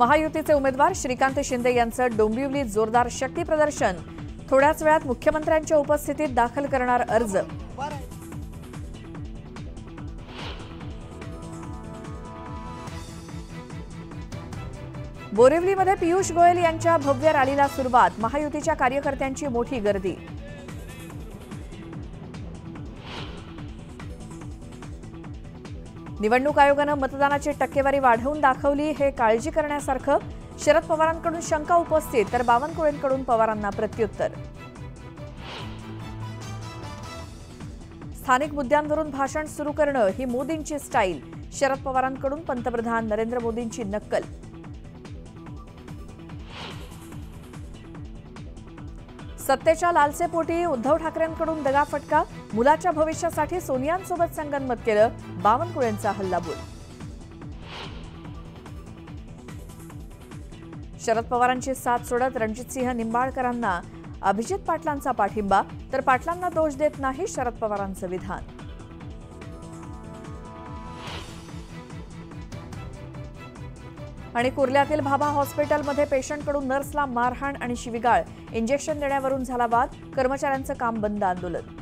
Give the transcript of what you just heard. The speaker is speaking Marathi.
महायुतीचे उमेदवार श्रीकांत शिंदे यांचं डोंबिवलीत जोरदार शक्ती प्रदर्शन। थोड्याच वेळात मुख्यमंत्र्यांच्या उपस्थितीत दाखल करणार अर्ज। बोरिवलीमध्ये पियुष गोयल यांच्या भव्य रॅलीला सुरुवात। महायुतीच्या कार्यकर्त्यांची मोठी गर्दी। निवडणूक आयोगाने मतदानाची टक्केवारी वाढवून दाखवली, हे काळजी करण्यासारखं। शरद पवारांकडून शंका उपस्थित, तर बावनकुळेंकडून पवारांना प्रत्युत्तर। स्थानिक मुद्द्यांवरून भाषण सुरू करणं ही मोदींची स्टाईल। शरद पवारांकडून पंतप्रधान नरेंद्र मोदींची नक्कल। सत्तेच्या लालसेपोटी उद्धव ठाकरेंकडून दगाफटका। मुलाच्या भविष्यासाठी सोनियांसोबत संगनमत केलं, बावनकुळेंचा हल्लाबोल। शरद पवारांची साथ सोडत रणजितसिंह निंबाळकरांना अभिजित पाटलांचा पाठिंबा, तर पाटलांना दोष देत नाही शरद पवारांचं विधान। आणि कुर्ल्यातील भाभा हॉस्पिटलमध्ये पेशंटकडून नर्सला मारहाण आणि शिवीगाळ। इंजेक्शन देण्यावरून झाला वाद, कर्मचाऱ्यांचं काम बंद आंदोलन।